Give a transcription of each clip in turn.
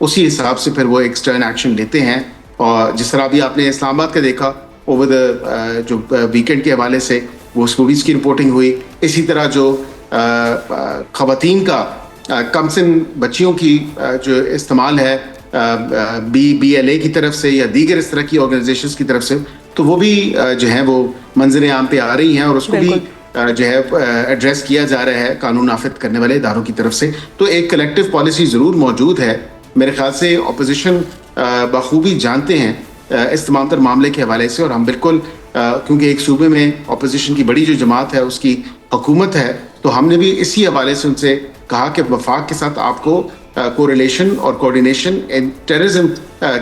اسی حساب سے پھر وہ ایکسٹرن ایکشن لیتے ہیں. اور جس طرح ابھی آپ نے اسلام آباد کا دیکھا اوور جو ویکینڈ کے حوالے سے وہ اسکوڈیز کی رپورٹنگ ہوئی. اسی طرح جو خواتین کا کم سن بچیوں کی جو استعمال ہے BLA کی طرف سے یا دیگر اس طرح کی آرگنائزیشنز کی طرف سے, تو وہ بھی جو ہیں وہ منظر عام پہ آ رہی ہیں اور اس کو بھی جو ہے ایڈریس کیا جا رہا ہے قانون نافذ کرنے والے اداروں کی طرف سے. تو ایک کلیکٹیو پالیسی ضرور موجود ہے. میرے خیال سے اپوزیشن بخوبی جانتے ہیں اس تمام تر معاملے کے حوالے سے, اور ہم بالکل کیونکہ ایک صوبے میں اپوزیشن کی بڑی جو جماعت ہے اس کی حکومت ہے, تو ہم نے بھی اسی حوالے سے ان سے کہا کہ وفاق کے ساتھ آپ کو کوریلیشن اور کوارڈینیشن ٹیررزم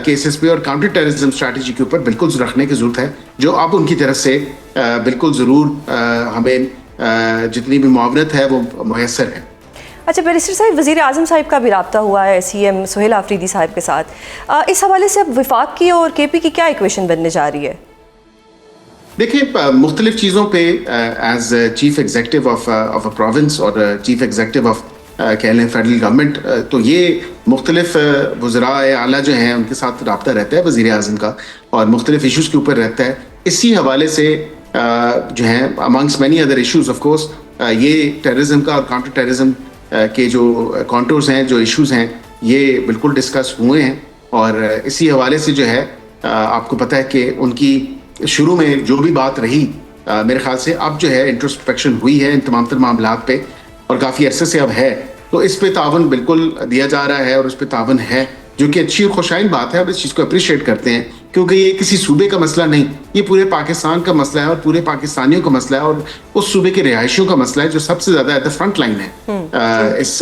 کیسز پہ اور کاؤنٹر ٹیررزم اسٹریٹجی کے اوپر بالکل رکھنے کی ضرورت ہے, جو اب ان کی طرف سے بالکل ضرور ہمیں جتنی بھی معاونت ہے وہ میسر ہے. اچھا بیرسٹر صاحب, وزیر اعظم صاحب کا بھی رابطہ ہوا ہے CM سہیل آفریدی صاحب کے ساتھ. اس حوالے سے اب وفاق کی اور KP کی کیا ایکویشن بننے جا رہی ہے؟ دیکھیں مختلف چیزوں پہ as chief executive of a province اور چیف ایگزیکٹو آف کہہ لیں فیڈرل گورنمنٹ, تو یہ مختلف وزراء اعلیٰ جو ہیں ان کے ساتھ رابطہ رہتا ہے وزیر اعظم کا, اور مختلف ایشوز کے اوپر رہتا ہے. اسی حوالے سے جو ہیں amongst many other issues of course یہ ٹیررزم کا اور کاؤنٹر ٹیررزم کے جو کانٹورز ہیں, جو ایشوز ہیں, یہ بالکل ڈسکس ہوئے ہیں. اور اسی حوالے سے جو ہے آپ کو پتہ ہے کہ ان کی شروع میں جو بھی بات رہی, میرے خیال سے اب جو ہے انٹروسپیکشن ہوئی ہے ان تمام تر معاملات پہ, اور کافی عرصے سے اب ہے, تو اس پہ تعاون بالکل دیا جا رہا ہے اور اس پہ تعاون ہے, جو کہ اچھی اور خوشائن بات ہے. اب اس چیز کو اپریشیٹ کرتے ہیں کیونکہ یہ کسی صوبے کا مسئلہ نہیں, یہ پورے پاکستان کا مسئلہ ہے اور پورے پاکستانیوں کا مسئلہ ہے, اور اس صوبے کے رہائشیوں کا مسئلہ ہے جو سب سے زیادہ ایٹ دا فرنٹ لائن ہے اس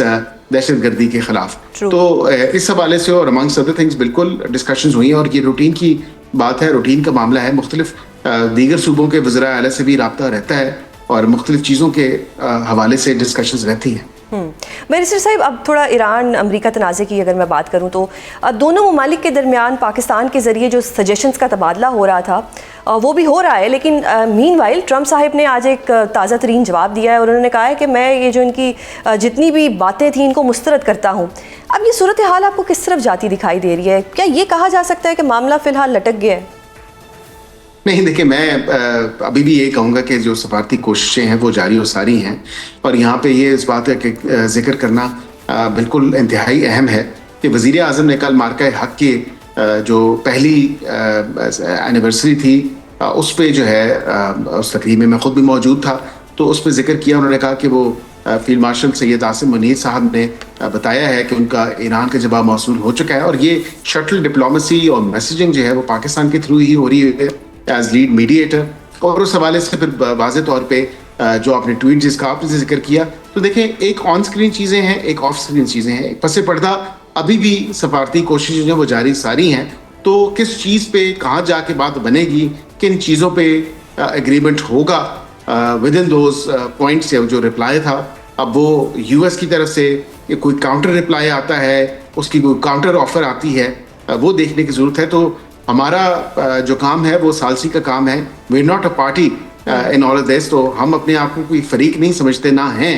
دہشت گردی کے خلاف. تو اس حوالے سے اور امانگس ادر تھنگس بالکل ڈسکشنز ہوئی ہیں, اور یہ روٹین کی بات ہے, روٹین کا معاملہ ہے. مختلف دیگر صوبوں کے وزراء اعلیٰ سے بھی رابطہ رہتا ہے اور مختلف چیزوں کے حوالے سے ڈسکشنز رہتی ہیں. بیرسٹر صاحب, اب تھوڑا ایران امریکہ تنازع کی اگر میں بات کروں تو دونوں ممالک کے درمیان پاکستان کے ذریعے جو سجیشنز کا تبادلہ ہو رہا تھا وہ بھی ہو رہا ہے, لیکن مین وائل ٹرمپ صاحب نے آج ایک تازہ ترین جواب دیا ہے اور انہوں نے کہا ہے کہ میں یہ جو ان کی جتنی بھی باتیں تھیں ان کو مسترد کرتا ہوں. اب یہ صورتحال آپ کو کس طرف جاتی دکھائی دے رہی ہے؟ کیا یہ کہا جا سکتا ہے کہ معاملہ فی الحال لٹک گیا ہے؟ نہیں, دیکھیں میں ابھی بھی یہ کہوں گا کہ جو سفارتی کوششیں ہیں وہ جاری و ساری ہیں, اور یہاں پہ یہ اس بات کا ذکر کرنا بالکل انتہائی اہم ہے کہ وزیر اعظم نے کل مارکہ حق کی جو پہلی اینیورسری تھی اس پہ جو ہے اس تقریب میں خود بھی موجود تھا, تو اس پہ ذکر کیا. انہوں نے کہا کہ وہ فیلڈ مارشل سید عاصم منیر صاحب نے بتایا ہے کہ ان کا ایران کا جواب موصول ہو چکا ہے, اور یہ شٹل ڈپلومیسی اور میسیجنگ جو ہے وہ پاکستان کے تھرو ہی ہو رہی ہے ایز لیڈ میڈیٹر. اور اس حوالے سے پھر واضح طور پہ جو آپ نے ٹویٹ جس کا آپ نے ذکر کیا, تو دیکھیں ایک آن اسکرین چیزیں ہیں, ایک آف اسکرین چیزیں ہیں. پس پردہ ابھی بھی سفارتی کوششیں جو وہ جاری ساری ہیں, تو کس چیز پہ کہاں جا کے بات بنے گی, کن چیزوں پہ ایگریمنٹ ہوگا ود ان دوز پوائنٹس. جو رپلائی تھا اب وہ US کی طرف سے کوئی کاؤنٹر رپلائی آتا ہے, اس کی کوئی کاؤنٹر آفر آتی ہے, وہ دیکھنے کی ضرورت ہے. تو ہمارا جو کام ہے وہ ثالثی کا کام ہے. We are not a party in all of this. تو ہم اپنے آپ کو کوئی فریق نہیں سمجھتے, نہ ہیں.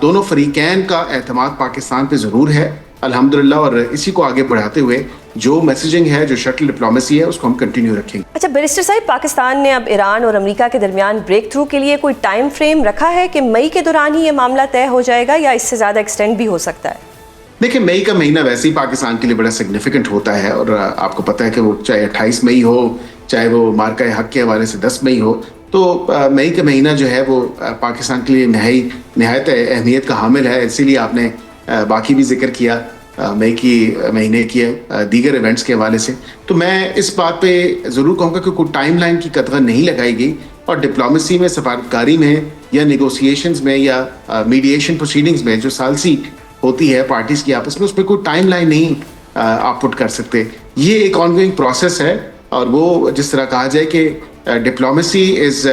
دونوں فریقین کا اعتماد پاکستان پہ ضرور ہے الحمدللہ, اور اسی کو آگے بڑھاتے ہوئے جو میسیجنگ ہے, جو شٹل ڈپلومیسی ہے, اس کو ہم کنٹینیو رکھیں گے. اچھا بیرسٹر صاحب, پاکستان نے اب ایران اور امریکہ کے درمیان بریک تھرو کے لیے کوئی ٹائم فریم رکھا ہے کہ مئی کے دوران ہی یہ معاملہ طے ہو جائے گا یا اس سے زیادہ ایکسٹینڈ بھی ہو سکتا ہے؟ دیکھیں مئی کا مہینہ ویسے ہی پاکستان کے لیے بڑا سگنیفیکنٹ ہوتا ہے, اور آپ کو پتہ ہے کہ وہ چاہے 28 مئی ہو, چاہے وہ مارکہ حق کے حوالے سے 10 مئی ہو, تو مئی کا مہینہ جو ہے وہ پاکستان کے لیے نہایت اہمیت کا حامل ہے. اسی لیے آپ نے باقی بھی ذکر کیا مئی کی مہینے کی دیگر ایونٹس کے حوالے سے. تو میں اس بات پہ ضرور کہوں گا کہ کوئی ٹائم لائن کی قطع نہیں لگائی گئی, اور ڈپلومیسی میں, سفارتکاری میں, یا نیگوسیشنز میں, یا میڈیشن پروسیڈنگز میں جو ثالثی ہوتی ہے پارٹیز کی آپس میں, اس پہ کوئی ٹائم لائن نہیں آپ پٹ کر سکتے. یہ ایک آن گوئنگ پروسیس ہے, اور وہ جس طرح کہا جائے کہ diplomacy is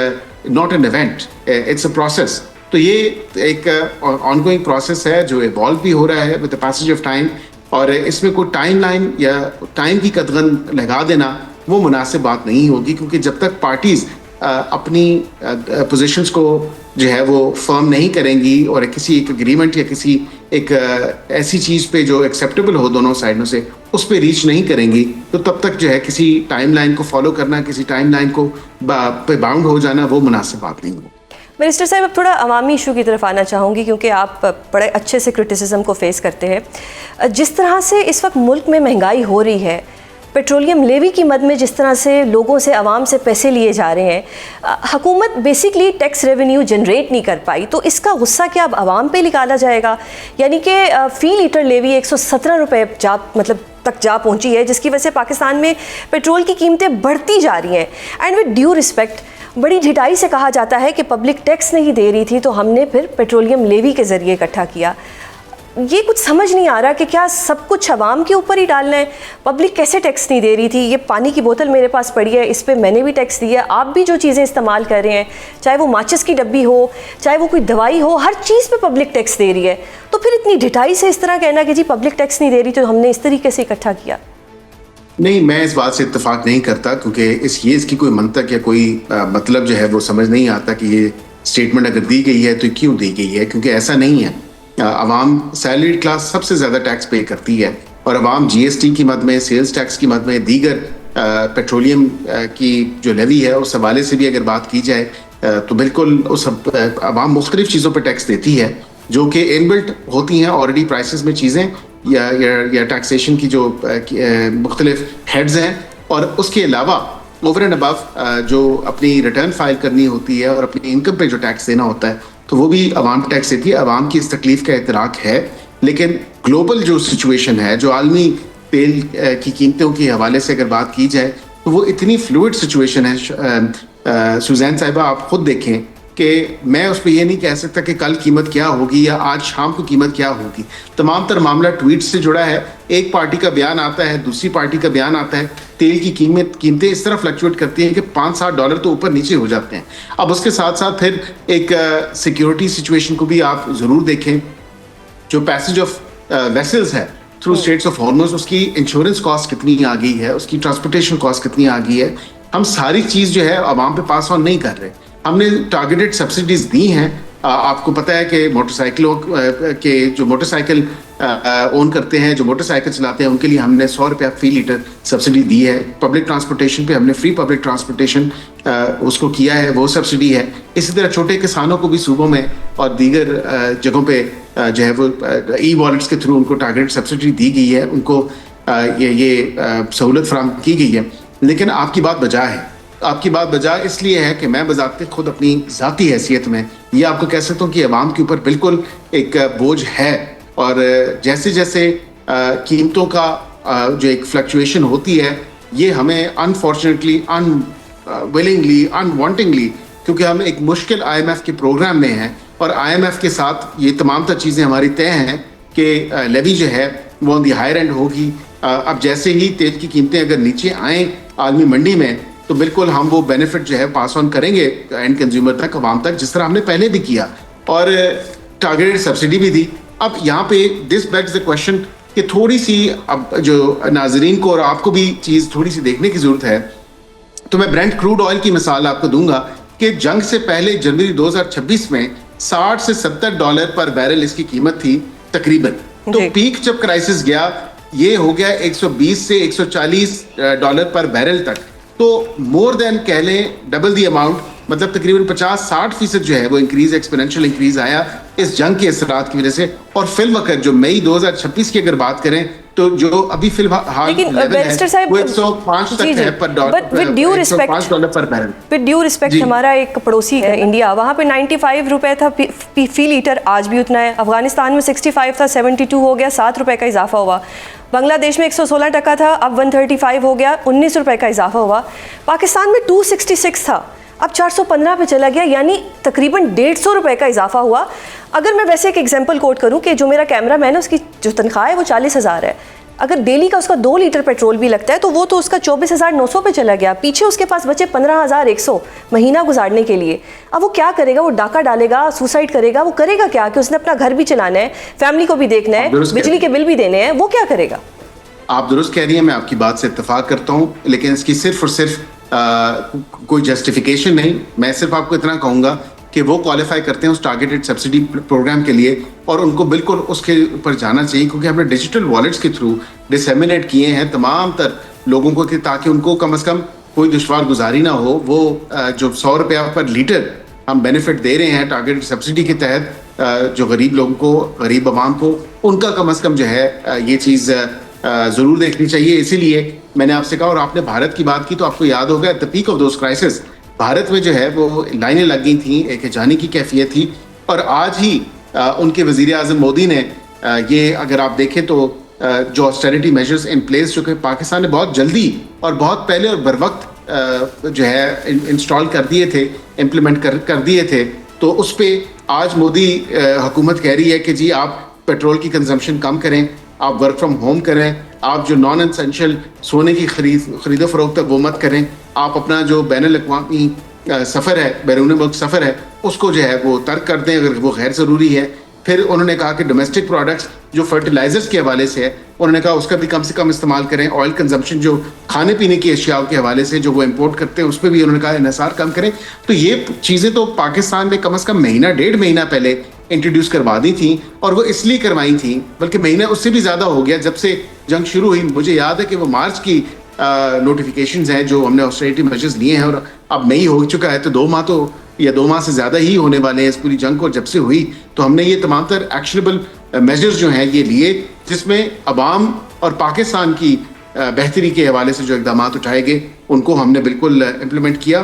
not an event, it's a process. تو یہ ایک آن گوئنگ پروسیس ہے جو ایوالو بھی ہو رہا ہے with the passage of time, اور اس میں کوئی ٹائم لائن یا ٹائم کی قدغن لگا دینا وہ مناسب بات نہیں ہوگی, کیونکہ جب تک پارٹیز اپنی پوزیشنز کو جو ہے وہ فرم نہیں کریں گی اور کسی ایک اگریمنٹ یا کسی ایک ایسی چیز پہ جو ایکسیپٹیبل ہو دونوں سائڈوں سے اس پہ ریچ نہیں کریں گی تو تب تک جو ہے کسی ٹائم لائن کو فالو کرنا, کسی ٹائم لائن کو پہ باؤنڈ ہو جانا وہ مناسب بات نہیں ہو. منسٹر صاحب اب تھوڑا عوامی ایشو کی طرف آنا چاہوں گی کیونکہ آپ بڑے اچھے سے کرٹیسزم کو فیس کرتے ہیں. جس طرح سے اس وقت ملک میں مہنگائی ہو رہی ہے, پیٹرولیم لیوی کی مد میں جس طرح سے لوگوں سے عوام سے پیسے لیے جا رہے ہیں, حکومت بیسکلی ٹیکس ریونیو جنریٹ نہیں کر پائی, تو اس کا غصہ کیا اب عوام پہ نکالا جائے گا؟ یعنی کہ فی لیٹر لیوی 117 روپے تک جا پہنچی ہے, جس کی وجہ سے پاکستان میں پیٹرول کی قیمتیں بڑھتی جا رہی ہیں. اینڈ ود ڈیو رسپیکٹ بڑی ڈھٹائی سے کہا جاتا ہے کہ پبلک ٹیکس نہیں دے رہی تھی تو ہم نے پھر پیٹرولیم لیوی کے ذریعے اکٹھا کیا. یہ کچھ سمجھ نہیں آ رہا کہ کیا سب کچھ عوام کے اوپر ہی ڈالنا ہے؟ پبلک کیسے ٹیکس نہیں دے رہی تھی؟ یہ پانی کی بوتل میرے پاس پڑی ہے, اس پہ میں نے بھی ٹیکس دیا, آپ بھی جو چیزیں استعمال کر رہے ہیں, چاہے وہ ماچس کی ڈبی ہو, چاہے وہ کوئی دوائی ہو, ہر چیز پہ پبلک ٹیکس دے رہی ہے. تو پھر اتنی ڈھٹائی سے اس طرح کہنا کہ جی پبلک ٹیکس نہیں دے رہی تو ہم نے اس طریقے سے اکٹھا کیا. نہیں, میں اس بات سے اتفاق نہیں کرتا کیونکہ اس کی کوئی منطق یا کوئی مطلب جو ہے وہ سمجھ نہیں آتا کہ یہ اسٹیٹمنٹ اگر دی گئی ہے تو کیوں دی گئی ہے, کیونکہ ایسا نہیں ہے. عوام سیلریڈ کلاس سب سے زیادہ ٹیکس پے کرتی ہے اور عوام جی ایس ٹی کی مد میں, سیلز ٹیکس کی مد میں, دیگر پیٹرولیم کی جو لیوی ہے اس حوالے سے بھی اگر بات کی جائے تو بالکل اس عوام مختلف چیزوں پہ ٹیکس دیتی ہے جو کہ ان بلٹ ہوتی ہیں آلریڈی پرائسز میں چیزیں یا ٹیکسیشن کی جو مختلف ہیڈز ہیں, اور اس کے علاوہ اوور اینڈ ابو جو اپنی ریٹرن فائل کرنی ہوتی ہے اور اپنی انکم پہ جو ٹیکس دینا ہوتا ہے تو وہ بھی عوام ٹیکس دیتی ہے. عوام کی اس تکلیف کا ادراک ہے, لیکن گلوبل جو سچویشن ہے, جو عالمی تیل کی قیمتوں کے حوالے سے اگر بات کی جائے تو وہ اتنی فلوئڈ سچویشن ہے. سوزین صاحبہ آپ خود دیکھیں کہ میں اس پہ یہ نہیں کہہ سکتا کہ کل قیمت کیا ہوگی یا آج شام کو قیمت کیا ہوگی. تمام تر معاملہ ٹویٹ سے جڑا ہے. ایک پارٹی کا بیان آتا ہے, دوسری پارٹی کا بیان آتا ہے, تیل کی قیمتیں اس طرح فلکچویٹ کرتی ہیں کہ $5-7 تو اوپر نیچے ہو جاتے ہیں. اب اس کے ساتھ ساتھ پھر ایک سیکیورٹی سچویشن کو بھی آپ ضرور دیکھیں. جو پیسج آف ویسلز ہے تھرو اسٹریٹس آف ہارمز, اس کی انشورنس کاسٹ کتنی آ گئی ہے, اس کی ٹرانسپورٹیشن کاسٹ کتنی آ گئی ہے. ہم ساری چیز جو ہے عوام پہ پاس آن نہیں کر رہے. ہم نے ٹارگیٹڈ سبسڈیز دی ہیں. آپ کو پتہ ہے کہ موٹر سائیکلوں کے جو موٹر سائیکل اون کرتے ہیں, جو موٹر سائیکل چلاتے ہیں, ان کے لیے ہم نے $100 فی لیٹر سبسڈی دی ہے. پبلک ٹرانسپورٹیشن پہ ہم نے فری پبلک ٹرانسپورٹیشن اس کو کیا ہے, وہ سبسڈی ہے. اسی طرح چھوٹے کسانوں کو بھی صوبوں میں اور دیگر جگہوں پہ جو ہے وہ ای والیٹس کے تھرو ان کو ٹارگیٹڈ سبسڈی دی گئی ہے, ان کو یہ سہولت فراہم کی گئی ہے. لیکن آپ کی بات بجا ہے. آپ کی بات بجا اس لیے ہے کہ میں بذات خود اپنی ذاتی حیثیت میں یہ آپ کو کہہ سکتا ہوں کہ عوام کے اوپر بالکل ایک بوجھ ہے, اور جیسے جیسے قیمتوں کا جو ایک فلکچویشن ہوتی ہے یہ ہمیں انفارچونیٹلی, ولنگلی, انوانٹنگلی, کیونکہ ہم ایک مشکل IMF کے پروگرام میں ہیں اور IMF کے ساتھ یہ تمام تر چیزیں ہماری طے ہیں کہ لیوی جو ہے وہ آن دی ہائر اینڈ ہوگی. اب جیسے ہی تیل کی قیمتیں اگر نیچے آئیں عالمی منڈی میں تو بالکل ہم وہ بینیفٹ جو ہے پاس آن کریں گے اینڈ کنزیومر تک, عوام تک, جس طرح ہم نے پہلے بھی کیا اور ٹارگیٹڈ سبسڈی بھی دی. اب یہاں پہ دس بیگز دا کویشچن کہ تھوڑی سی اب جو ناظرین کو اور آپ کو بھی چیز تھوڑی سی دیکھنے کی ضرورت ہے. تو میں برینٹ کروڈ آئل کی مثال آپ کو دوں گا کہ جنگ سے پہلے جنوری 2026 میں $60 سے $70 پر بیرل اس کی قیمت تھی تقریباً. تو پیک جب کرائسس گیا یہ ہو گیا $120 سے $140 پر بیرل تک. تو مور دین کہہ لیں ڈبل دی اماؤنٹ, مطلب تقریباً 50-60% جو ہے وہ انکریز, ایکسپونینشیل انکریز آیا اس جنگ کے اثرات کی وجہ سے. اور فی الوقت جو مئی 2026 کی اگر بات کریں تو جو ابھی فی الحال وہ 105 تک ہے پر ڈیو ریسپیکٹ. ہمارا ایک پڑوسی ہے انڈیا, وہاں پہ $95 تھا فی لیٹر, آج بھی اتنا ہے. افغانستان میں 65 تھا, 72 ہو گیا, $7 کا اضافہ ہوا. بنگلہ دیش میں 116 تھا, اب 135 ہو گیا, $19 کا اضافہ ہوا. پاکستان میں 266 تھا, اب 415 پہ چلا گیا, یعنی تقریباً $150 کا اضافہ ہوا. اگر میں ویسے ایک ایگزامپل کوٹ کروں کہ جو میرا کیمرہ مین ہے اس کی جو تنخواہ ہے وہ 40,000 ہے, اگر ڈیلی کا اس کا 2 لیٹر پیٹرول بھی لگتا ہے تو وہ تو اس کا 24,900 پہ چلا گیا. پیچھے اس کے پاس بچے 15,100 مہینہ گزارنے کے لیے. اب وہ کیا کرے گا؟ وہ ڈاکہ ڈالے گا, سوسائڈ کرے گا, وہ کرے گا کیا کہ اس نے اپنا گھر بھی چلانا ہے, فیملی کو بھی دیکھنا ہے, بجلی کے بل بھی دینے ہیں, وہ کیا کرے گا؟ آپ درست کہہ رہی ہیں, میں آپ کی بات سے اتفاق کرتا ہوں, لیکن اس کی صرف اور صرف کوئی جسٹیفیکیشن نہیں. میں صرف آپ کو اتنا کہوں گا کہ وہ کوالیفائی کرتے ہیں اس ٹارگیٹڈ سبسڈی پروگرام کے لیے, اور ان کو بالکل اس کے اوپر جانا چاہیے, کیونکہ ہم نے ڈیجیٹل والیٹس کے تھرو ڈسیمینیٹ کیے ہیں تمام تر لوگوں کو, کہ تاکہ ان کو کم از کم کوئی دشوار گزاری نہ ہو. وہ جو 100 روپیہ پر لیٹر ہم بینیفٹ دے رہے ہیں ٹارگیٹڈ سبسڈی کے تحت جو غریب لوگوں کو, غریب عوام کو, ان کا کم از کم جو ہے یہ چیز ضرور دیکھنی چاہیے. اسی لیے میں نے آپ سے کہا, اور آپ نے بھارت کی بات کی تو آپ کو یاد ہوگا at the peak of those crisis Bharat میں جو ہے وہ لائنیں لگ گئی تھیں, ایک جانی کی کیفیت تھی. اور آج ہی ان کے وزیر اعظم مودی نے یہ, اگر آپ دیکھیں تو جو آسٹیرٹی میجرز ان پلیس جو کہ پاکستان نے بہت جلدی اور بہت پہلے اور بر وقت جو ہے انسٹال کر دیے تھے, امپلیمنٹ کر دیے تھے, تو اس پہ آج مودی حکومت کہہ رہی ہے کہ جی آپ پیٹرول کی کنزمپشن کم کریں, آپ ورک فرام ہوم کریں, آپ جو نان اسینشیل سونے کی خرید و فروخت ہے وہ مت کریں, آپ اپنا جو بین الاقوامی سفر ہے, بیرون ملک سفر ہے, اس کو جو ہے وہ ترک کر دیں اگر وہ غیر ضروری ہے. پھر انہوں نے کہا کہ ڈومیسٹک پروڈکٹس جو فرٹیلائزرز کے حوالے سے ہے, انہوں نے کہا اس کا بھی کم سے کم استعمال کریں. آئل کنزمپشن جو کھانے پینے کی اشیاء کے حوالے سے جو وہ امپورٹ کرتے ہیں اس پہ بھی انہوں نے کہا انحصار کم کریں. تو یہ چیزیں تو پاکستان میں کم از کم مہینہ 1.5 مہینہ پہلے انٹروڈیوس کروا دی تھیں, اور وہ اس لیے کروائی تھیں, بلکہ مہینہ اس سے بھی زیادہ ہو گیا جب سے جنگ شروع ہوئی. مجھے یاد ہے کہ وہ مارچ کی نوٹیفیکیشنز ہیں جو ہم نے آسٹیرٹی میجرز لیے ہیں, اور اب مئی ہو چکا ہے, تو 2 ماہ تو یا 2 ماہ سے زیادہ ہی ہونے والے ہیں اس پوری جنگ کو جب سے ہوئی. تو ہم نے یہ تمام تر ایکشنیبل میجرز جو ہیں یہ لیے, جس میں عوام اور پاکستان کی بہتری کے حوالے سے جو اقدامات اٹھائے گئے ان کو ہم نے بالکل امپلیمنٹ کیا.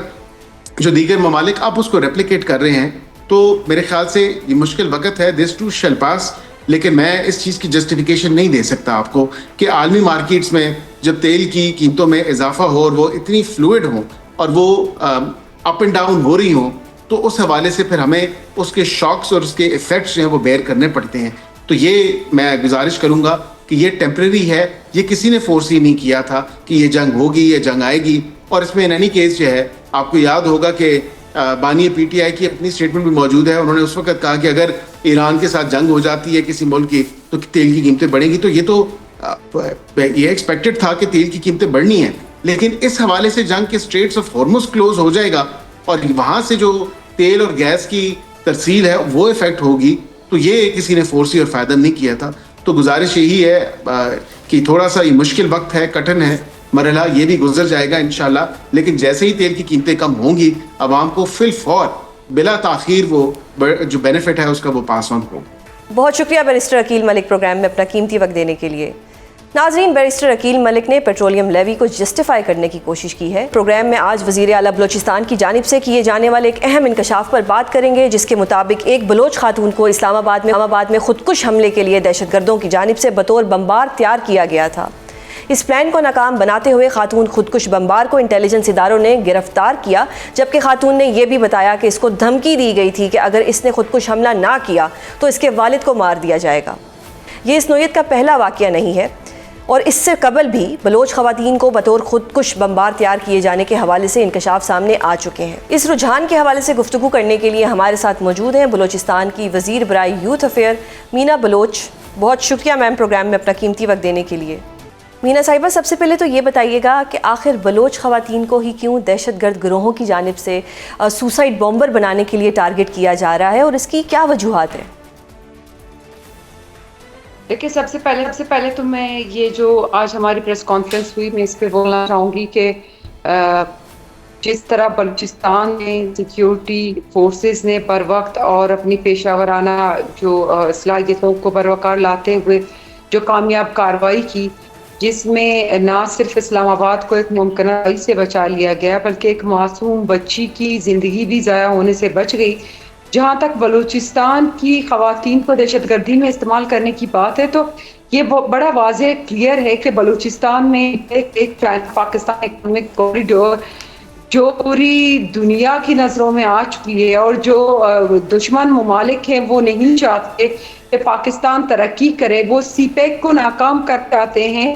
جو دیگر ممالک آپ اس کو ریپلیکیٹ کر رہے ہیں, تو میرے خیال سے یہ مشکل وقت ہے, دس ٹو شیل پاس. لیکن میں اس چیز کی جسٹیفیکیشن نہیں دے سکتا آپ کو کہ عالمی مارکیٹس میں جب تیل کی قیمتوں میں اضافہ ہو اور وہ اتنی فلوئڈ ہوں اور وہ اپ اینڈ ڈاؤن ہو رہی ہوں, تو اس حوالے سے پھر ہمیں اس کے شاکس اور اس کے ایفیکٹس جو ہیں وہ بیئر کرنے پڑتے ہیں. تو یہ میں گزارش کروں گا کہ یہ ٹیمپریری ہے, یہ کسی نے فورس ہی نہیں کیا تھا کہ یہ جنگ ہوگی, یہ جنگ آئے گی. اور اس میں ان اینی کیس جو ہے آپ کو یاد ہوگا کہ بانی پی ٹی آئی کی اپنی اسٹیٹمنٹ بھی موجود ہے. انہوں نے اس وقت کہا کہ اگر ایران کے ساتھ جنگ ہو جاتی ہے کسی ملک کی تو تیل کی قیمتیں بڑھیں گی. تو یہ تو یہ ایکسپیکٹڈ تھا کہ تیل کی قیمتیں بڑھنی ہیں, لیکن اس حوالے سے جنگ کے اسٹریٹس آف ہارمز کلوز ہو جائے گا اور وہاں سے جو تیل اور گیس کی ترسیل ہے وہ افیکٹ ہوگی. تو یہ کسی نے فورسی اور فائدہ نہیں کیا تھا. تو گزارش یہی ہے کہ تھوڑا سا یہ مشکل وقت ہے, کٹھن ہے مرحلہ, یہ بھی گزر جائے گا انشاءاللہ. لیکن جیسے ہی تیل کی قیمتیں کم ہوں گی, عوام کو فی الفور بلا تاخیر وہ جو بینیفٹ ہے اس کا وہ پاس آن ہو. بہت شکریہ بیرسٹر عقیل ملک پروگرام میں اپنا قیمتی وقت دینے کے لیے. ناظرین, بیرسٹر عقیل ملک نے پیٹرولیم لیوی کو جسٹیفائی کرنے کی کوشش کی ہے. پروگرام میں آج وزیر اعلیٰ بلوچستان کی جانب سے کیے جانے والے ایک اہم انکشاف پر بات کریں گے, جس کے مطابق ایک بلوچ خاتون کو اسلام آباد میں خودکش حملے کے لیے دہشت گردوں کی جانب سے بطور بمبار تیار کیا گیا تھا. اس پلان کو ناکام بناتے ہوئے خاتون خودکش بمبار کو انٹیلیجنس اداروں نے گرفتار کیا, جبکہ خاتون نے یہ بھی بتایا کہ اس کو دھمکی دی گئی تھی کہ اگر اس نے خودکش حملہ نہ کیا تو اس کے والد کو مار دیا جائے گا. یہ اس نوعیت کا پہلا واقعہ نہیں ہے, اور اس سے قبل بھی بلوچ خواتین کو بطور خودکش بمبار تیار کیے جانے کے حوالے سے انکشاف سامنے آ چکے ہیں. اس رجحان کے حوالے سے گفتگو کرنے کے لیے ہمارے ساتھ موجود ہیں بلوچستان کی وزیر برائے یوتھ افیئر مینا بلوچ. بہت شکریہ میم پروگرام میں اپنا قیمتی وقت دینے کے لیے. مینا صاحبہ, سب سے پہلے تو یہ بتائیے گا کہ آخر بلوچ خواتین کو ہی کیوں دہشت گرد گروہوں کی جانب سے سوسائڈ بامبر بنانے کے لیے ٹارگٹ کیا جا رہا ہے, اور اس کی کیا وجوہات ہیں؟ دیکھیے, سب سے پہلے تو میں یہ جو آج ہماری پریس کانفرنس ہوئی میں اس پہ بولنا چاہوں گی کہ جس طرح بلوچستان میں سیکیورٹی فورسز نے بر وقت اور اپنی پیشہ ورانہ جو صلاحیتوں کو بروقار لاتے ہوئے جو کامیاب کارروائی کی, جس میں نہ صرف اسلام آباد کو ایک ممکنہ تباہی سے بچا لیا گیا بلکہ ایک معصوم بچی کی زندگی بھی ضائع ہونے سے بچ گئی. جہاں تک بلوچستان کی خواتین کو دہشت گردی میں استعمال کرنے کی بات ہے تو یہ بڑا واضح کلیئر ہے کہ بلوچستان میں ایک پاکستان اکنامک کوریڈور جو پوری دنیا کی نظروں میں آ چکی ہے, اور جو دشمن ممالک ہیں وہ نہیں چاہتے کہ پاکستان ترقی کرے. وہ سی پیک کو ناکام کر چاہتے ہیں,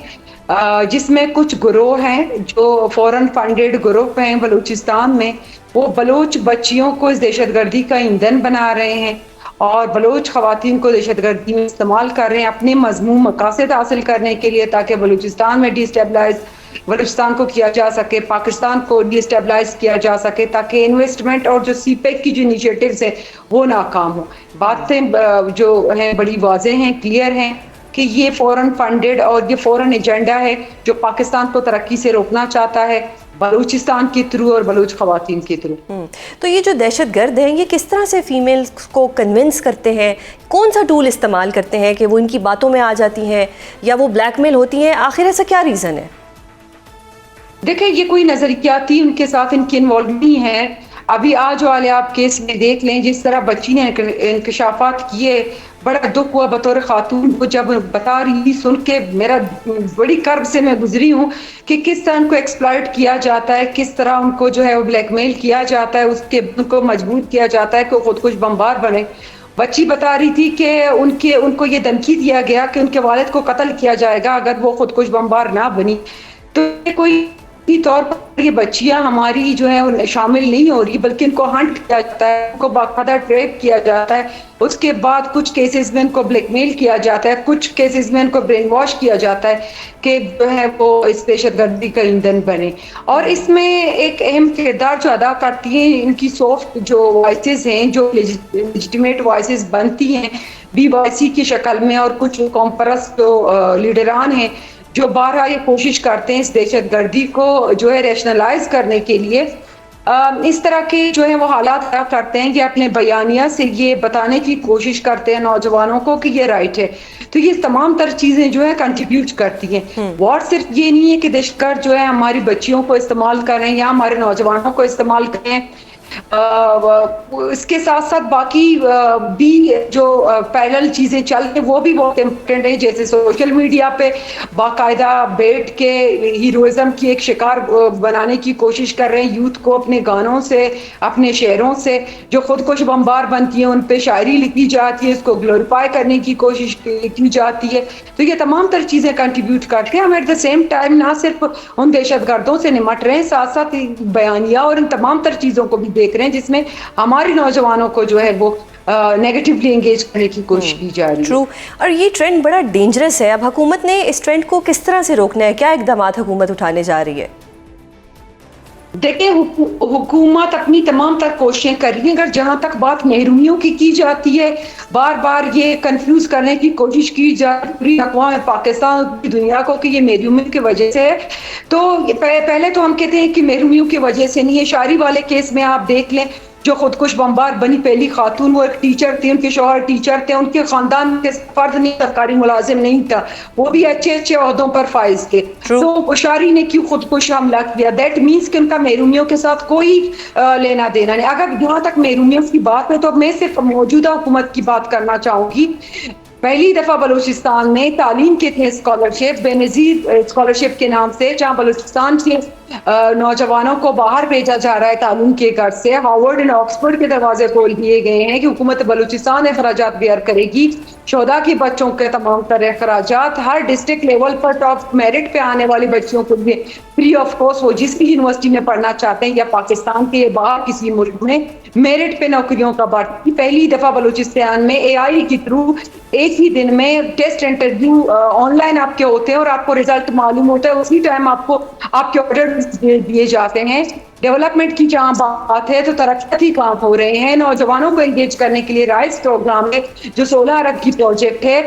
جس میں کچھ گروہ ہیں جو فورن فنڈڈ گروپ ہیں بلوچستان میں, وہ بلوچ بچیوں کو اس دہشت گردی کا ایندھن بنا رہے ہیں اور بلوچ خواتین کو دہشت گردی میں استعمال کر رہے ہیں اپنے مذموم مقاصد حاصل کرنے کے لیے, تاکہ بلوچستان میں ڈی اسٹیبلائز بلوچستان کو کیا جا سکے, پاکستان کو ڈی اسٹیبلائز کیا جا سکے, تاکہ انویسٹمنٹ اور جو سی پیک کی جو انیشیٹوز ہیں وہ ناکام ہوں. باتیں جو ہیں بڑی واضح ہیں, کلیئر ہیں کہ یہ فورن فنڈڈ اور یہ فورن ایجنڈا ہے جو پاکستان کو ترقی سے روکنا چاہتا ہے بلوچستان کے تھرو اور بلوچ خواتین کے تھرو. تو یہ جو دہشت گرد ہیں یہ کس طرح سے فیمیلز کو کنونس کرتے ہیں, کون سا ٹول استعمال کرتے ہیں کہ وہ ان کی باتوں میں آ جاتی ہیں یا وہ بلیک میل ہوتی ہیں, آخر ایسا کیا ریزن ہے؟ دیکھیں یہ کوئی نظریاتی ان کے ساتھ ان کی انوالو نہیں ہے. ابھی آج والے آپ کیس میں دیکھ لیں جس طرح بچی نے انکشافات کیے, بڑا دکھ ہوا بطور خاتون کو جب بتا رہی, سن کے میرا بڑی کرب سے میں گزری ہوں کہ کس طرح ان کو ایکسپلائٹ کیا جاتا ہے, کس طرح ان کو جو ہے وہ بلیک میل کیا جاتا ہے, ان کو مجبور کیا جاتا ہے کہ وہ خودکش بمبار بنے. بچی بتا رہی تھی کہ ان کو یہ دھمکی دیا گیا کہ ان کے والد کو قتل کیا جائے گا اگر وہ خودکش بمبار نہ بنی. تو کوئی طور پر یہ بچیاں ہماری جو ہے شامل نہیں ہو رہی, بلکہ ان کو ہنٹ کیا جاتا ہے, ان کو باقاعدہ ٹریپ کیا جاتا ہے, اس کے بعد کچھ کیسز میں ان کو بلیک میل کیا جاتا ہے, کچھ کیسز میں ان کو برین واش کیا جاتا ہے کہ جو ہے وہ اس دہشت گردی کا ایندھن بنے. اور اس میں ایک اہم کردار جو ادا کرتی ہیں ان کی سافٹ جو وائسز ہیں, جو لیجیٹیمیٹ وائسز بنتی ہیں بی وائی سی کی شکل میں, اور کچھ قوم پرست جو لیڈران ہیں جو بارہا یہ کوشش کرتے ہیں اس دہشت گردی کو جو ہے ریشنلائز کرنے کے لیے, اس طرح کے جو ہے وہ حالات ادا کرتے ہیں کہ اپنے بیانیہ سے یہ بتانے کی کوشش کرتے ہیں نوجوانوں کو کہ یہ رائٹ ہے. تو یہ تمام تر چیزیں جو ہے کنٹریبیوٹ کرتی ہیں. وار صرف یہ نہیں ہے کہ دہشت گرد جو ہے ہماری بچیوں کو استعمال کریں یا ہمارے نوجوانوں کو استعمال کریں, اس کے ساتھ ساتھ باقی بھی جو پیرل چیزیں چل رہی ہیں وہ بھی بہت امپورٹنٹ ہیں, جیسے سوشل میڈیا پہ باقاعدہ بیٹھ کے ہیروئزم کی ایک شکار بنانے کی کوشش کر رہے ہیں یوتھ کو, اپنے گانوں سے, اپنے شعروں سے, جو خودکش بمبار بنتی ہیں ان پہ شاعری لکھی جاتی ہے, اس کو گلوریفائی کرنے کی کوشش کی جاتی ہے. تو یہ تمام تر چیزیں کنٹریبیوٹ کرتے ہیں. ہم ایٹ دا سیم ٹائم نہ صرف ان دہشت گردوں سے نمٹ رہے ہیں, ساتھ ساتھ بیانیہ اور ان تمام تر چیزوں کو بھی دیکھ رہے ہیں جس میں ہماری نوجوانوں کو جو ہے وہ نیگیٹیولی انگیج کرنے کی کوشش کی جا رہی ہے. ٹرو. اور یہ ٹرینڈ بڑا ڈینجرس ہے. اب حکومت نے اس ٹرینڈ کو کس طرح سے روکنا ہے, کیا اقدامات حکومت اٹھانے جا رہی ہے؟ دیکھیں حکومت اپنی تمام تر کوششیں کر رہی ہے. اگر جہاں تک بات محرومیوں کی جاتی ہے, بار بار یہ کنفیوز کرنے کی کوشش کی جاتی ہے اقوام پاکستان کی دنیا کو کہ یہ محرومیوں کی وجہ سے ہے, تو پہلے تو ہم کہتے ہیں کہ محرومیوں کی وجہ سے نہیں ہے. شاعری والے کیس میں آپ دیکھ لیں, جو خودکش بمبار بنی پہلی خاتون, وہ ایک ٹیچر تھی, ان کے شوہر ٹیچر تھے, ان کے خاندان کے فرد نہیں, سرکاری ملازم نہیں تھا, وہ بھی اچھے عہدوں پر فائز تھے. تو شاعری نے کیوں خودکش حملہ کیا؟ دیٹ مینس کہ ان کا محرومیوں کے ساتھ کوئی لینا دینا نہیں. اگر یہاں تک محرومیوں کی بات ہے تو میں صرف موجودہ حکومت کی بات کرنا چاہوں گی. پہلی دفعہ بلوچستان میں تعلیم کے تھے اسکالرشپ, بے نظیر اسکالرشپ کے نام سے, جہاں بلوچستان کے نوجوانوں کو باہر بھیجا جا رہا ہے تعلیم کے گھر سے. ہارورڈ اینڈ آکسفورڈ کے دروازے کھول دیے گئے ہیں کہ حکومت بلوچستان اخراجات بیئر کرے گی. شہداء کے بچوں کے تمام تر اخراجات ہر ڈسٹرکٹ لیول پر ٹاپ میرٹ پہ آنے والی بچیوں کو بھی فری آف کاسٹ, وہ جس بھی یونیورسٹی میں پڑھنا چاہتے ہیں یا پاکستان کے یا باہر کسی ملک میں, میرٹ پہ نوکریوں کا بانٹنا. پہلی دفعہ بلوچستان میں اے آئی کے تھرو ایک ہی دن میں ٹیسٹ انٹرویو آن لائن آپ کے ہوتے ہیں اور آپ کو رزلٹ معلوم ہوتا ہے, اسی ٹائم آپ کو آپ کے آرڈر دیے جاتے ہیں. ڈیولپمنٹ کی جہاں بات ہے تو ترقیاتی کام ہو رہے ہیں. نوجوانوں کو انگیج کرنے کے لیے رائز پروگرام ہے جو 16 ارب کی پروجیکٹ ہے.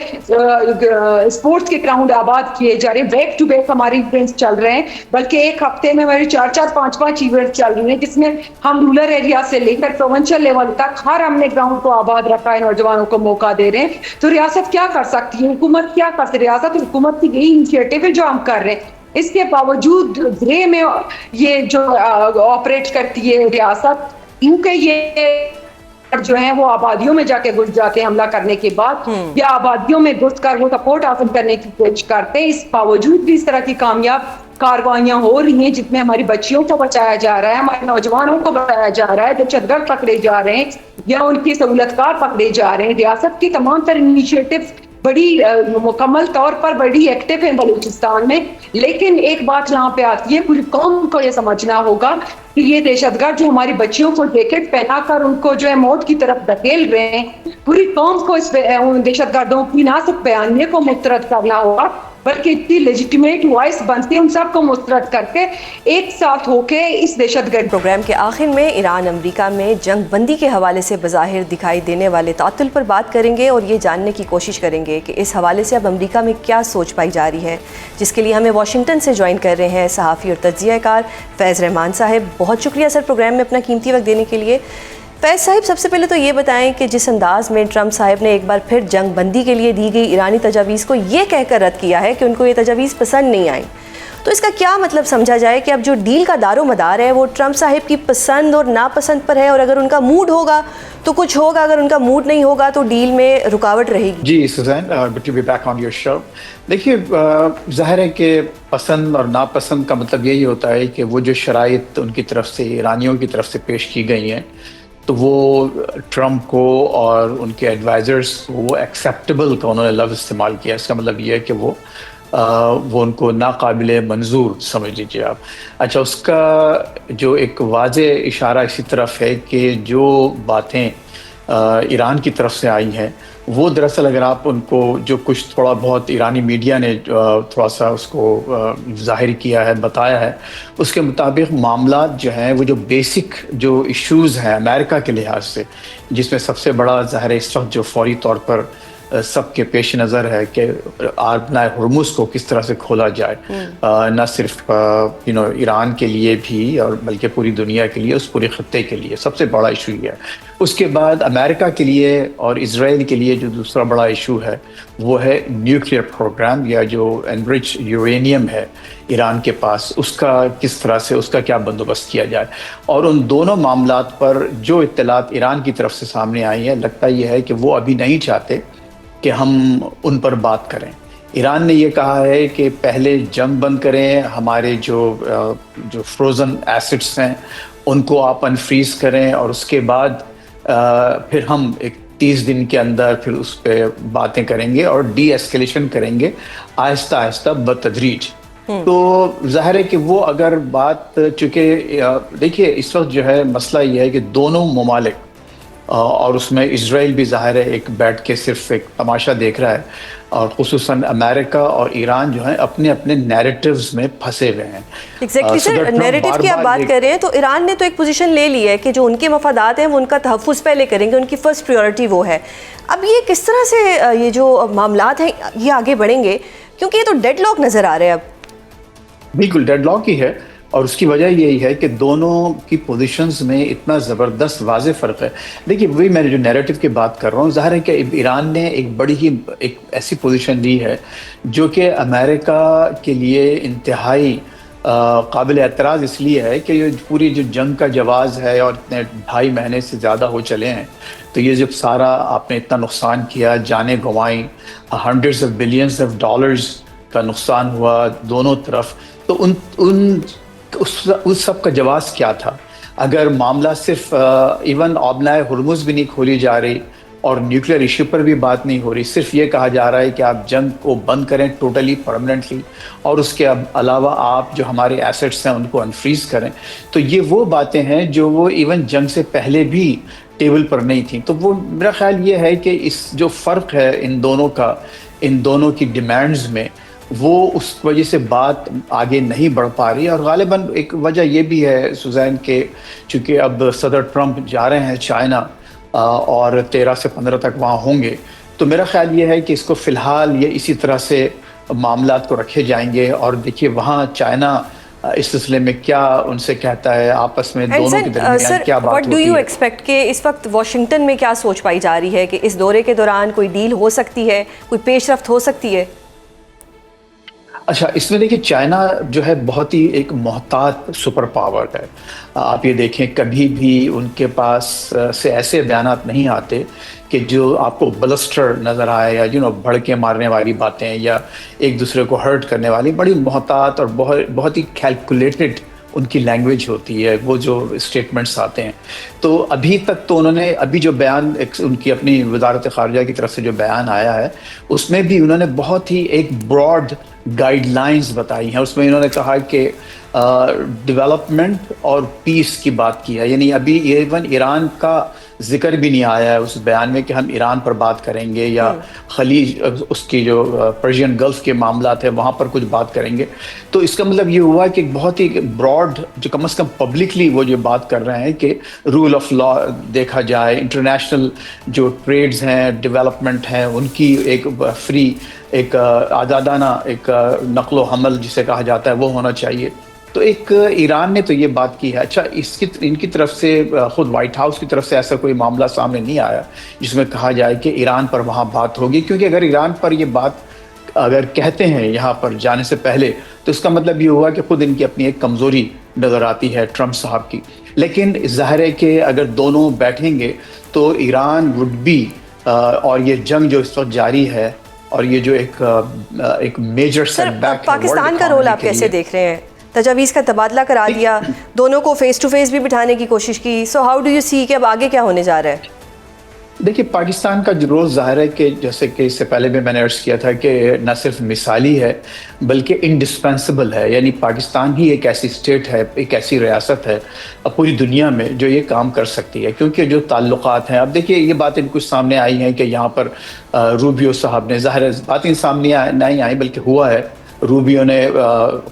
اسپورٹس کے گراؤنڈ آباد کیے جا رہے ہیں, بیک ٹو بیک ہمارے ایونٹس چل رہے ہیں, بلکہ ایک ہفتے میں ہمارے 4-4, 5-5 ایونٹ چل رہے ہیں جس میں ہم رورل ایریا سے لے کر پروونشل لیول تک ہر ہم نے گراؤنڈ کو آباد رکھا ہے, نوجوانوں کو موقع دے رہے ہیں. تو ریاست کیا کر سکتی ہے, حکومت کیا کر سکتی ہے؟ ریاست حکومت کی یہی انیشیٹو ہے جو ہم کر رہے ہیں. اس کے باوجود گرے میں یہ جو آپریٹ کرتی ہے ریاست, کیونکہ یہ جو ہیں وہ آبادیوں میں جا کے گھس جاتے ہیں حملہ کرنے کے بعد, یا آبادیوں میں گھس کر وہ سپورٹ حاصل کرنے کی کوشش کرتے ہیں. اس باوجود بھی اس طرح کی کامیاب کاروائیاں ہو رہی ہیں جس میں ہماری بچیوں کو بچایا جا رہا ہے, ہمارے نوجوانوں کو بچایا جا رہا ہے, دہشت گرد پکڑے جا رہے ہیں یا ان کی سہولت کار پکڑے جا رہے ہیں. ریاست کی تمام تر انیشیٹو بڑی مکمل طور پر بڑی ایکٹیو ہے بلوچستان میں. لیکن ایک بات یہاں پہ آتی ہے, پوری قوم کو یہ سمجھنا ہوگا کہ یہ دہشت گرد جو ہماری بچیوں کو جیکٹ پہنا کر ان کو جو ہے موت کی طرف دھکیل رہے ہیں, پوری قوم کو اس دہشت گردوں کی نہ صرف بیانیے کو مسترد کرنا ہوگا بلکہ اتنی لیجیٹیمیٹ وائس بنتی ہے ان سب کو مسترد کر کے ایک ساتھ ہو کے اس دہشت گرد. پروگرام کے آخر میں ایران امریکہ میں جنگ بندی کے حوالے سے بظاہر دکھائی دینے والے تعطل پر بات کریں گے اور یہ جاننے کی کوشش کریں گے کہ اس حوالے سے اب امریکہ میں کیا سوچ پائی جا رہی ہے، جس کے لیے ہمیں واشنگٹن سے جوائن کر رہے ہیں صحافی اور تجزیہ کار فیض رحمان صاحب. بہت شکریہ سر پروگرام میں اپنا قیمتی وقت دینے کے لیے. فیض صاحب، سب سے پہلے تو یہ بتائیں کہ جس انداز میں ٹرمپ صاحب نے ایک بار پھر جنگ بندی کے لیے دی گئی ایرانی تجاویز کو یہ کہہ کر رد کیا ہے کہ ان کو یہ تجاویز پسند نہیں آئیں، تو اس کا کیا مطلب سمجھا جائے کہ اب جو ڈیل کا دار و مدار ہے وہ ٹرمپ صاحب کی پسند اور ناپسند پر ہے، اور اگر ان کا موڈ ہوگا تو کچھ ہوگا، اگر ان کا موڈ نہیں ہوگا تو ڈیل میں رکاوٹ رہے گی؟ جی Suzanne, good to be back on your show. دیکھیے، ظاہر ہے کہ پسند اور ناپسند کا مطلب یہی ہوتا ہے کہ وہ جو شرائط ان کی طرف سے ایرانیوں کی طرف سے پیش کی گئی ہیں تو وہ ٹرمپ کو اور ان کے ایڈوائزرز وہ ایکسیپٹیبل کا انہوں نے لفظ استعمال کیا. اس کا مطلب یہ ہے کہ وہ ان کو ناقابل منظور سمجھ لیجیے آپ. اچھا، اس کا جو ایک واضح اشارہ اسی طرف ہے کہ جو باتیں ایران کی طرف سے آئی ہیں وہ دراصل اگر آپ ان کو جو کچھ تھوڑا بہت ایرانی میڈیا نے تھوڑا سا اس کو ظاہر کیا ہے، بتایا ہے، اس کے مطابق معاملات جو ہیں وہ جو بیسک جو ایشوز ہیں امریکہ کے لحاظ سے، جس میں سب سے بڑا ظاہر اس وقت جو فوری طور پر سب کے پیش نظر ہے کہ آبنائے ہرمز کو کس طرح سے کھولا جائے، نہ صرف ایران کے لیے بھی اور بلکہ پوری دنیا کے لیے، اس پورے خطے کے لیے سب سے بڑا ایشو یہ ہے. اس کے بعد امریکہ کے لیے اور اسرائیل کے لیے جو دوسرا بڑا ایشو ہے وہ ہے نیوکلیئر پروگرام، یا جو انرچ یورینیم ہے ایران کے پاس، اس کا کس طرح سے اس کا کیا بندوبست کیا جائے. اور ان دونوں معاملات پر جو اطلاعات ایران کی طرف سے سامنے آئی ہیں، لگتا یہ ہے کہ وہ ابھی نہیں چاہتے کہ ہم ان پر بات کریں. ایران نے یہ کہا ہے کہ پہلے جنگ بند کریں، ہمارے جو فروزن ایسٹس ہیں ان کو آپ انفریز کریں، اور اس کے بعد پھر ہم ایک 30 دن کے اندر پھر اس پہ باتیں کریں گے اور ڈی ایسکیلیشن کریں گے آہستہ آہستہ بتدریج. تو ظاہر ہے کہ وہ اگر بات، چونکہ دیکھیے اس وقت جو ہے مسئلہ یہ ہے کہ دونوں ممالک اور اس میں اسرائیل بھی ظاہر ہے ایک بیٹھ کے صرف ایک تماشا دیکھ رہا ہے، اور خصوصاً امریکہ اور ایران جو ہیں اپنے اپنے نیریٹیوز میں پھنسے ہوئے ہیں. ایگزیکٹلی سر، نیریٹو کی آپ بات کر رہے ہیں تو ایران نے تو ایک پوزیشن لے لی ہے کہ جو ان کے مفادات ہیں وہ ان کا تحفظ پہلے کریں گے، ان کی فرسٹ پریورٹی وہ ہے. اب یہ کس طرح سے یہ جو معاملات ہیں یہ آگے بڑھیں گے، کیونکہ یہ تو ڈیڈ لاک نظر آ رہے ہیں اب؟ بالکل ڈیڈ لاک ہی ہے، اور اس کی وجہ یہی ہے کہ دونوں کی پوزیشنز میں اتنا زبردست واضح فرق ہے. دیکھیے، وہی میں نے جو نیریٹو کی بات کر رہا ہوں، ظاہر ہے کہ ایران نے ایک بڑی ہی ایک ایسی پوزیشن لی ہے جو کہ امریکہ کے لیے انتہائی قابل اعتراض اس لیے ہے کہ یہ پوری جو جنگ کا جواز ہے اور اتنے 2.5 مہینے سے زیادہ ہو چلے ہیں، تو یہ جب سارا آپ نے اتنا نقصان کیا، جانیں گنوائیں، hundreds of billions of dollars کا نقصان ہوا دونوں طرف، تو اس سب کا جواز کیا تھا؟ اگر معاملہ صرف ایون آبنائے ہرمز بھی نہیں کھولی جا رہی اور نیوکلیئر ایشو پر بھی بات نہیں ہو رہی، صرف یہ کہا جا رہا ہے کہ آپ جنگ کو بند کریں ٹوٹلی پرماننٹلی، اور اس کے علاوہ آپ جو ہمارے ایسٹس ہیں ان کو انفریز کریں، تو یہ وہ باتیں ہیں جو وہ ایون جنگ سے پہلے بھی ٹیبل پر نہیں تھیں. تو وہ میرا خیال یہ ہے کہ اس جو فرق ہے ان دونوں کی ڈیمانڈز میں، وہ اس وجہ سے بات آگے نہیں بڑھ پا رہی. اور غالباً ایک وجہ یہ بھی ہے سوزین کہ چونکہ اب صدر ٹرمپ جا رہے ہیں چائنا اور 13 سے 15 تک وہاں ہوں گے، تو میرا خیال یہ ہے کہ اس کو فی الحال یہ اسی طرح سے معاملات کو رکھے جائیں گے. اور دیکھیے وہاں چائنا اس سلسلے میں کیا ان سے کہتا ہے، آپس میں دونوں کے درمیان کیا بات ہوتی ہے. What do you expect کہ اس وقت واشنگٹن میں کیا سوچ پائی جا رہی ہے کہ اس دورے کے دوران کوئی ڈیل ہو سکتی ہے، کوئی پیش رفت ہو سکتی ہے؟ اچھا، اس میں دیکھیں چائنا جو ہے بہت ہی ایک محتاط سپر پاور ہے. آپ یہ دیکھیں کبھی بھی ان کے پاس سے ایسے بیانات نہیں آتے کہ جو آپ کو بلسٹر نظر آئے یا بھڑکے مارنے والی باتیں یا ایک دوسرے کو ہرٹ کرنے والی. بڑی محتاط اور بہت ہی کیلکولیٹڈ ان کی لینگویج ہوتی ہے، وہ جو اسٹیٹمنٹس آتے ہیں. تو ابھی تک تو انہوں نے ابھی جو بیان ان کی اپنی وزارت خارجہ کی طرف سے جو بیان آیا ہے اس میں بھی انہوں نے بہت ہی ایک براڈ گائیڈ لائنز بتائی ہیں. اس میں انہوں نے کہا کہ ڈیولپمنٹ اور پیس کی بات کی ہے. یعنی ابھی ایون ایران کا ذکر بھی نہیں آیا ہے اس بیان میں کہ ہم ایران پر بات کریں گے یا خلیج اس کی جو پرشین گلف کے معاملات ہیں وہاں پر کچھ بات کریں گے. تو اس کا مطلب یہ ہوا کہ بہت ہی براڈ جو کم از کم پبلکلی وہ جو بات کر رہے ہیں کہ رول آف لا دیکھا جائے, انٹرنیشنل جو ٹریڈز ہیں, ڈیولپمنٹ ہیں, ان کی ایک فری ایک آزادانہ ایک نقل و حمل جسے کہا جاتا ہے وہ ہونا چاہیے. تو ایک ایران نے تو یہ بات کی ہے. اچھا, ان کی طرف سے خود وائٹ ہاؤس کی طرف سے ایسا کوئی معاملہ سامنے نہیں آیا جس میں کہا جائے کہ ایران پر وہاں بات ہوگی, کیونکہ اگر ایران پر یہ بات اگر کہتے ہیں یہاں پر جانے سے پہلے تو اس کا مطلب یہ ہوا کہ خود ان کی اپنی ایک کمزوری نظر آتی ہے ٹرمپ صاحب کی. لیکن ظاہر ہے کہ اگر دونوں بیٹھیں گے تو ایران وڈ بی, اور یہ جنگ جو اس وقت جاری ہے اور یہ جو ایک میجر سیٹ بیک ہے پاکستان کا رول آپ کیسے دیکھ رہے ہیں؟ تجاویز کا تبادلہ کرا دیا, دونوں کو فیس ٹو فیس بھی بٹھانے کی کوشش کی, سو ہاؤ ڈو یو سی کہ اب آگے کیا ہونے جا رہا ہے؟ دیکھیے, پاکستان کا جو رول ظاہر ہے کہ جیسے کہ اس سے پہلے بھی میں نے عرض کیا تھا کہ نہ صرف مثالی ہے بلکہ انڈسپینسبل ہے. یعنی پاکستان ہی ایک ایسی اسٹیٹ ہے, ایک ایسی ریاست ہے پوری دنیا میں جو یہ کام کر سکتی ہے, کیونکہ جو تعلقات ہیں, اب دیکھیے یہ باتیں کچھ سامنے آئی ہیں کہ یہاں پر روبیو صاحب نے, ظاہر ہے باتیں سامنے نہیں آئی بلکہ ہوا ہے, روبیو نے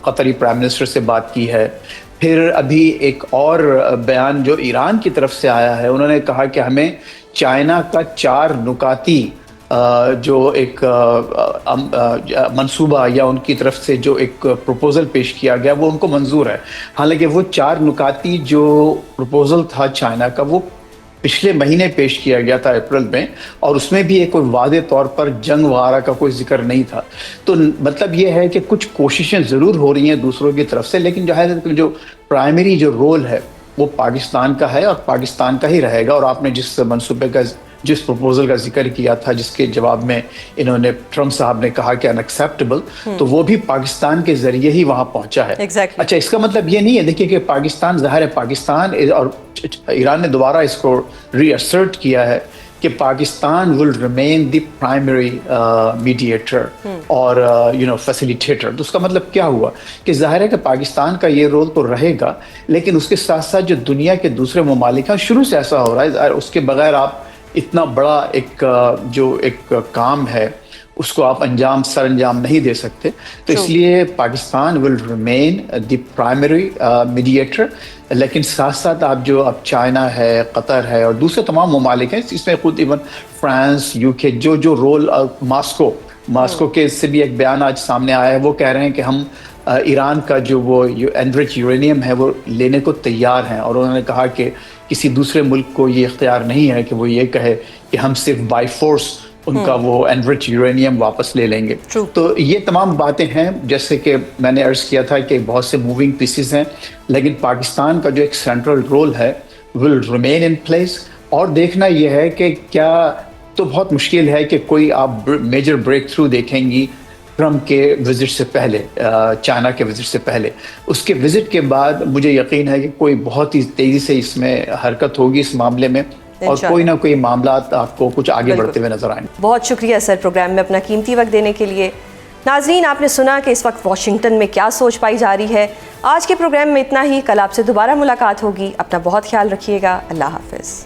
قطری پرائم منسٹر سے بات کی ہے. پھر ابھی ایک اور بیان جو ایران کی طرف سے آیا ہے, انہوں نے کہا کہ ہمیں چائنا کا 4 نکاتی جو ایک منصوبہ یا ان کی طرف سے جو ایک پروپوزل پیش کیا گیا وہ ان کو منظور ہے. حالانکہ وہ 4 نکاتی جو پروپوزل تھا چائنا کا وہ پچھلے مہینے پیش کیا گیا تھا اپریل میں, اور اس میں بھی ایک کوئی واضح طور پر جنگ وغیرہ کا کوئی ذکر نہیں تھا. تو مطلب یہ ہے کہ کچھ کوششیں ضرور ہو رہی ہیں دوسروں کی طرف سے, لیکن جو پرائمری جو رول ہے وہ پاکستان کا ہے اور پاکستان کا ہی رہے گا. اور آپ نے جس منصوبے کا جس پروپوزل کا ذکر کیا تھا جس کے جواب میں انہوں نے ٹرمپ صاحب نے کہا کہ انیکسیپٹیبل, تو وہ بھی پاکستان کے ذریعے ہی وہاں پہنچا ہے. اچھا, اس کا مطلب یہ نہیں ہے, دیکھیے کہ پاکستان, ظاہر ہے پاکستان اور ایران نے دوبارہ اس کو ری اسرٹ کیا ہے کہ Pakistan will remain the primary mediator اور فیسیلیٹیٹر. تو اس کا مطلب کیا ہوا کہ ظاہر ہے کہ پاکستان کا یہ رول تو رہے گا, لیکن اس کے ساتھ ساتھ جو دنیا کے دوسرے ممالک ہیں شروع سے ایسا ہو رہا ہے, اس کے بغیر آپ اتنا بڑا ایک کام ہے اس کو آپ سر انجام نہیں دے سکتے. تو اس لیے Pakistan will remain the primary mediator, لیکن ساتھ ساتھ آپ اب چائنا ہے, قطر ہے اور دوسرے تمام ممالک ہیں, اس میں خود ایون فرانس, UK جو رول, ماسکو کے سے بھی ایک بیان آج سامنے آیا ہے, وہ کہہ رہے ہیں کہ ہم ایران کا جو وہ انرچ یورینیم ہے وہ لینے کو تیار ہیں, اور انہوں نے کہا کہ کسی دوسرے ملک کو یہ اختیار نہیں ہے کہ وہ یہ کہے کہ ہم صرف بائی فورس ان کا وہ انرچ یورینیم واپس لے لیں گے. تو یہ تمام باتیں ہیں, جیسے کہ میں نے عرض کیا تھا کہ بہت سے موونگ پیسز ہیں, لیکن پاکستان کا جو ایک سینٹرل رول ہے ول ریمین ان پلیس. اور دیکھنا یہ ہے کہ کیا, تو بہت مشکل ہے کہ کوئی آپ میجر بریک تھرو دیکھیں گی ٹرمپ کے وزٹ سے پہلے, چائنا کے وزٹ سے پہلے. اس کے وزٹ کے بعد مجھے یقین ہے کہ کوئی بہت ہی تیزی سے اس میں حرکت ہوگی اس معاملے میں, اور کوئی نہ کوئی معاملات آپ کو کچھ آگے بڑھتے ہوئے نظر آئیں. بہت شکریہ سر پروگرام میں اپنا قیمتی وقت دینے کے لیے. ناظرین, آپ نے سنا کہ اس وقت واشنگٹن میں کیا سوچ پائی جا رہی ہے. آج کے پروگرام میں اتنا ہی, کل آپ سے دوبارہ ملاقات ہوگی. اپنا بہت خیال رکھیے گا. اللہ حافظ.